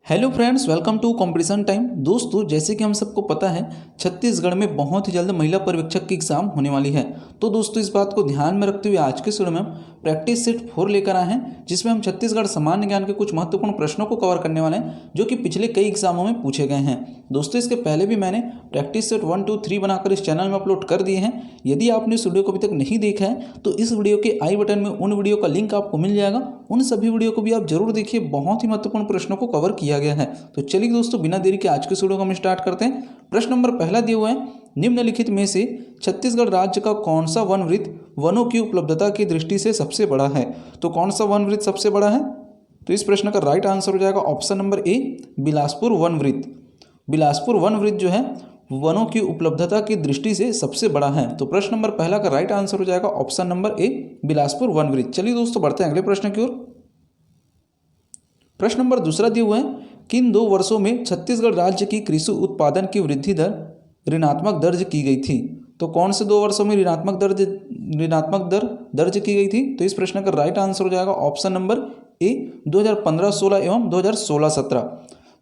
Hello friends, welcome to competition time. दोस्तों, जैसे कि हम सबको पता है छत्तीसगढ़ में बहुत ही जल्द महिला पर्यवेक्षक की एग्जाम होने वाली है। तो दोस्तों, इस बात को ध्यान में रखते हुए आज के वीडियो में हम प्रैक्टिस सेट 4 लेकर आए हैं, जिसमें हम छत्तीसगढ़ सामान्य ज्ञान के कुछ महत्वपूर्ण प्रश्नों को कवर करने वाले हैं जो कि पिछले कई एग्जामों में पूछे गए हैं। दोस्तों, इसके पहले भी मैंने प्रैक्टिस सेट 1, 2, 3 बनाकर इस चैनल में अपलोड कर दिए हैं। यदि आपने इस वीडियो को अभी तक नहीं देखा है तो इस वीडियो के आई बटन में उन वीडियो का लिंक आपको मिल जाएगा। उन सभी वीडियो को भी आप जरूर देखिए, बहुत ही महत्वपूर्ण प्रश्नों को कवर किया गया है। तो चलिए दोस्तों, बिना देरी के आज के वीडियो को हम स्टार्ट करते हैं। प्रश्न नंबर पहला दिया हुआ है, निम्नलिखित में से छत्तीसगढ़ राज्य का कौन सा वन वृत्त वनों की उपलब्धता की दृष्टि से सबसे बड़ा है। तो कौन सा वन वृत्त सबसे बड़ा है? तो इस प्रश्न का राइट आंसर हो जाएगा option number A, Bilaspur one वृत्त। बिलासपुर वन वृत्त जो है वनों की उपलब्धता की दृष्टि से सबसे बड़ा है। तो प्रश्न नंबर पहला का राइट आंसर हो जाएगा option number A, Bilaspur one वृत्त। चलिए दोस्तों, बढ़ते हैं अगले प्रश्न की ओर। प्रश्न नंबर दूसरा दिया हुआ है, किन 2 वर्षों में छत्तीसगढ़ राज्य की कृषि उत्पादन की वृद्धि दर ऋणात्मक दर्ज की गई थी। तो कौन से 2 वर्षों में ऋणात्मक दर दर्ज की गई थी? तो इस प्रश्न का राइट आंसर हो जाएगा ऑप्शन नंबर ए, 2015-16 एवं 2016-17।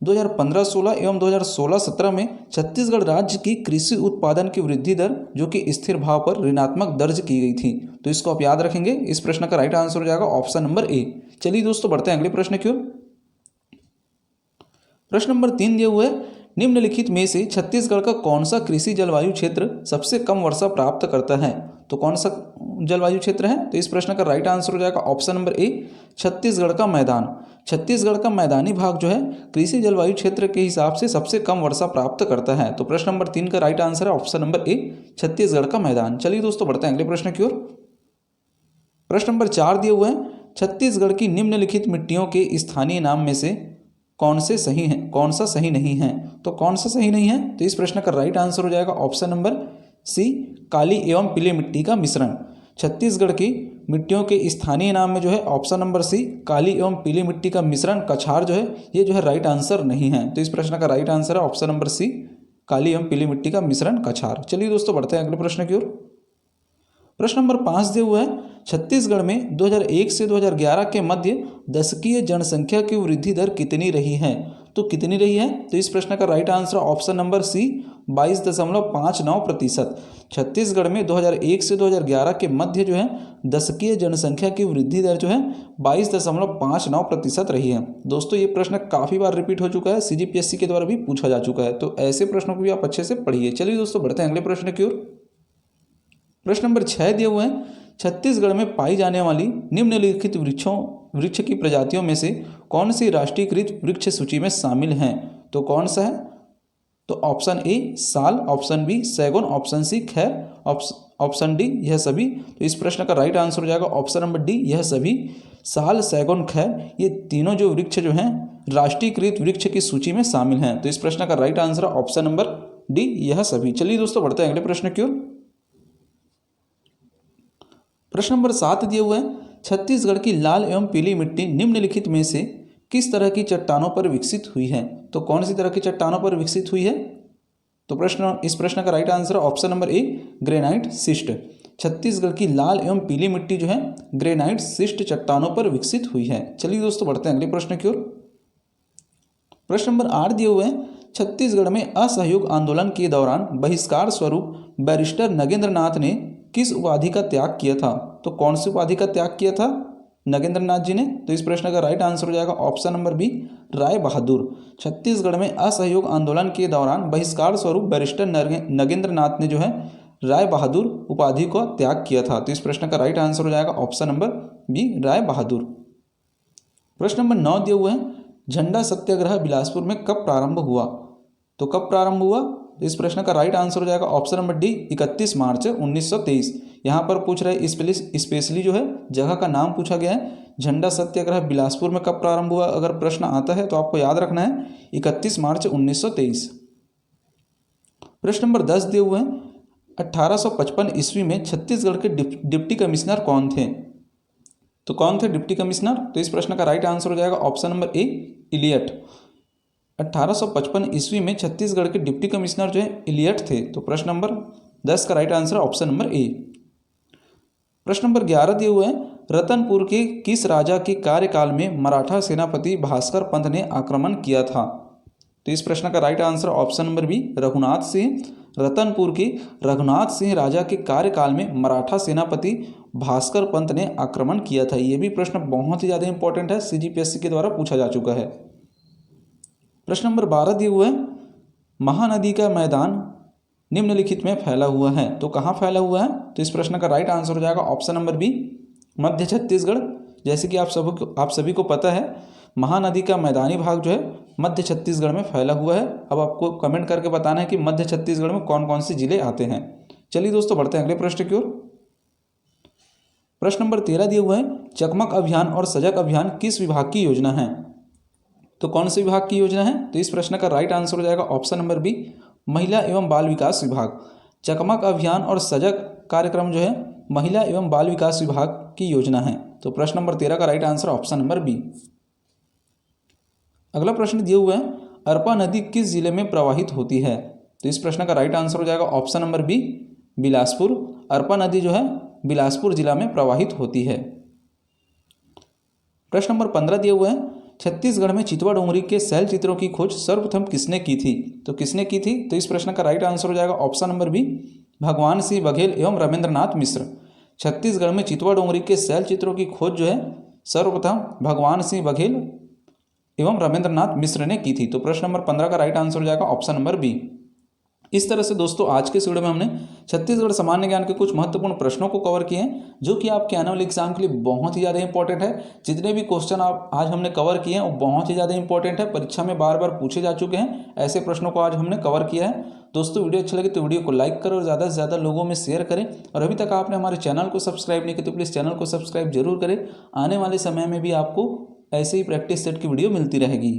2015-16 एवं 2016-17 में छत्तीसगढ़ राज्य की कृषि उत्पादन की वृद्धि दर जो कि स्थिर भाव पर ऋणात्मक दर्ज की गई थी। तो इसको आप याद रखेंगे। इस प्रश्न का राइट आंसर हो जाएगा ऑप्शन नंबर ए। चलिए दोस्तों, बढ़ते हैं अगले प्रश्न की ओर। प्रश्न नंबर 3 दिया हुआ है, निम्नलिखित में से छत्तीसगढ़ का कौन सा कृषि जलवायु क्षेत्र सबसे कम वर्षा प्राप्त करता है। तो कौन सा जलवायु क्षेत्र है? तो इस प्रश्न का राइट आंसर हो जाएगा ऑप्शन नंबर ए, छत्तीसगढ़ का मैदान। छत्तीसगढ़ का मैदानी भाग जो है कृषि जलवायु क्षेत्र के हिसाब से सबसे कम वर्षा प्राप्त करता है। तो प्रश्न नंबर 3 का राइट आंसर है ऑप्शन नंबर ए, छत्तीसगढ़ का मैदान। चलिए दोस्तों, बढ़ते हैं अगले प्रश्न की ओर। प्रश्न नंबर 4 दिए हुए हैं, छत्तीसगढ़ की निम्नलिखित मिट्टियों के स्थानीय नाम में से कौन सा सही नहीं है। तो कौन सा सही नहीं है? तो इस प्रश्न का राइट आंसर हो जाएगा ऑप्शन नंबर सी, काली एवं पीली मिट्टी का मिश्रण। छत्तीसगढ़ की मिट्टियों के स्थानीय नाम में जो है ऑप्शन नंबर सी, काली एवं पीली मिट्टी का मिश्रण कछार जो है ये जो है राइट आंसर नहीं है। तो इस प्रश्न का राइट आंसर है ऑप्शन नंबर सी, काली एवं पीली मिट्टी का मिश्रण कछार। चलिए दोस्तों, बढ़ते हैं अगले प्रश्न की ओर। प्रश्न नंबर 5 दिया हुआ है, छत्तीसगढ़ में 2001 से 2011 के मध्य दशकीय जनसंख्या की वृद्धि दर कितनी रही है। तो कितनी रही है? तो इस प्रश्न का right answer option number C, 22.59%। Chhattisgarh में 2001 से 2011 के मध्य जो है दशकीय जनसंख्या की वृद्धि दर जो है 22.59% रही है। दोस्तों, ये प्रश्न काफ़ी बार रिपीट हो चुका है, CGPSC के द्वारा भी पूछा जा चुका है। तो ऐसे प्रश्नों को भी आप अच्छे से पढ़िए। चलिए दोस्तों, बढ़ते हैं अगले प्रश्न की ओर। प्रश्न नंबर 6 दिए हुए हैं, छत्तीसगढ़ में पाई जाने वाली निम्नलिखित वृक्ष की प्रजातियों में से कौन सी राष्ट्रीयकृत वृक्ष सूची में शामिल हैं। तो कौन सा है? तो ऑप्शन ए साल, ऑप्शन बी सैगुन, ऑप्शन सी खैर, ऑप्शन डी यह सभी। तो इस प्रश्न का राइट आंसर हो जाएगा ऑप्शन नंबर डी, यह सभी। साल, सैगुन, खैर ये तीनों जो वृक्ष जो हैं राष्ट्रीयकृत वृक्ष की सूची में शामिल हैं। तो इस प्रश्न का राइट आंसर है ऑप्शन नंबर डी, यह सभी। चलिए दोस्तों, बढ़ते हैं अगले प्रश्न की ओर। प्रश्न नंबर 7 दिए हुए हैं, छत्तीसगढ़ की लाल एवं पीली मिट्टी निम्नलिखित में से किस तरह की चट्टानों पर विकसित हुई है। तो कौन सी तरह की चट्टानों पर विकसित हुई है? तो इस प्रश्न का right answer option number A, granite cyst. Chhattisgarh की लाल एवं पीली मिट्टी जो है ग्रेनाइट सिस्ट चट्टानों पर विकसित हुई है। चलिए दोस्तों, बढ़ते हैं अगले प्रश्न की ओर। प्रश्न नंबर 8 दिए हुए हैं, छत्तीसगढ़ में असहयोग आंदोलन के दौरान बहिष्कार स्वरूप बैरिस्टर नगेंद्र नाथ ने किस उपाधि का त्याग किया था। तो कौन सी उपाधि का त्याग किया था नगेंद्र नाथ जी ने? तो इस प्रश्न का राइट आंसर हो जाएगा option number B, Rai Bahadur. Chhattisgarh में असहयोग आंदोलन के दौरान बहिष्कार स्वरूप बैरिस्टर नगेंद्र नाथ ने जो है राय बहादुर उपाधि को त्याग किया था। तो इस प्रश्न का राइट आंसर हो जाएगा option number B, Rai Bahadur. प्रश्न नंबर 9 दिए हुए हैं, झंडा सत्याग्रह बिलासपुर में कब प्रारंभ हुआ। तो कब प्रारंभ हुआ? इस प्रश्न का राइट आंसर हो जाएगा ऑप्शन नंबर डी, 31 मार्च 1923। यहाँ पर पूछ रहे स्पेशली जो है जगह का नाम पूछा गया है। झंडा सत्याग्रह बिलासपुर में कब प्रारंभ हुआ अगर प्रश्न आता है तो आपको याद रखना है 31 मार्च 1923। प्रश्न नंबर 10 दिए हुए हैं, 1855 ईस्वी में छत्तीसगढ़ के डिप्टी कमिश्नर कौन थे। तो कौन थे डिप्टी कमिश्नर? तो इस प्रश्न का राइट आंसर हो जाएगा ऑप्शन नंबर ए, इलियट। 1855 ईस्वी में छत्तीसगढ़ के डिप्टी कमिश्नर जो है इलियट थे। तो प्रश्न नंबर 10 का right answer option number A. प्रश्न नंबर 11 दिए हुए हैं, रतनपुर के किस राजा के कार्यकाल में मराठा सेनापति भास्कर पंत ने आक्रमण किया था? तो इस प्रश्न का right answer option number B, Raghunath Singh. Ratanpur के रघुनाथ सिंह राजा के कार्यकाल में मराठा सेनापति भास्कर पंत ने आक्रमण किया था। ये भी प्रश्न बहुत ही ज़्यादा इंपॉर्टेंट है, सीजीपीएससी के द्वारा पूछा जा चुका है। प्रश्न नंबर 12 दिए हुए हैं, महानदी का मैदान निम्नलिखित में फैला हुआ है, तो कहाँ फैला हुआ है? तो इस प्रश्न का राइट आंसर हो जाएगा ऑप्शन नंबर बी, मध्य छत्तीसगढ़। जैसे कि आप सभी को पता है, महानदी का मैदानी भाग जो है मध्य छत्तीसगढ़ में फैला हुआ है। अब आपको कमेंट करके बताना है कि मध्य छत्तीसगढ़ में कौन कौन से जिले आते हैं। चलिए दोस्तों, बढ़ते हैं अगले प्रश्न की ओर। प्रश्न नंबर 13 दिए हुए हैं, चकमक अभियान और सजग अभियान किस विभाग की योजना है? तो कौन से विभाग की योजना है? तो इस प्रश्न का राइट आंसर हो जाएगा ऑप्शन नंबर बी, महिला एवं बाल विकास विभाग। चकमक अभियान और सजग कार्यक्रम जो है महिला एवं बाल विकास विभाग की योजना है। तो प्रश्न नंबर 13 का right answer option number B. अगला प्रश्न दिए हुए हैं, अरपा नदी किस जिले में प्रवाहित होती है? तो इस प्रश्न का राइट आंसर हो जाएगा option number B, Bilaspur. Arpa नदी जो है बिलासपुर जिला में प्रवाहित होती है। प्रश्न नंबर 15 दिए हुए हैं, छत्तीसगढ़ में चितवा डोंगरी के शैल चित्रों की खोज सर्वप्रथम किसने की थी? तो किसने की थी? तो इस प्रश्न का राइट आंसर हो जाएगा ऑप्शन नंबर बी, भगवान सिंह बघेल एवं रविंद्रनाथ मिश्र। छत्तीसगढ़ में चितवा डोंगरी के शैल चित्रों की खोज जो है सर्वप्रथम भगवान सिंह बघेल एवं रविंद्रनाथ मिश्र ने की थी। तो प्रश्न नंबर 15 का राइट आंसर हो जाएगा ऑप्शन नंबर बी। इस तरह से दोस्तों आज के इस वीडियो में हमने छत्तीसगढ़ सामान्य ज्ञान के कुछ महत्वपूर्ण प्रश्नों को कवर किए हैं, जो कि आपके आने वाले एग्जाम के लिए बहुत ही ज़्यादा इंपॉर्टेंट है। जितने भी क्वेश्चन आप आज हमने कवर किए हैं वो बहुत ही ज़्यादा इंपॉर्टेंट है, परीक्षा में बार बार पूछे जा चुके हैं। ऐसे प्रश्नों को आज हमने कवर किया है। दोस्तों वीडियो अच्छा लगे तो वीडियो को लाइक करें और ज़्यादा से ज़्यादा लोगों में शेयर करें। और अभी तक आपने हमारे चैनल को सब्सक्राइब नहीं किया तो प्लीज़ चैनल को सब्सक्राइब जरूर करें। आने वाले समय में भी आपको ऐसे ही प्रैक्टिस सेट की वीडियो मिलती रहेगी।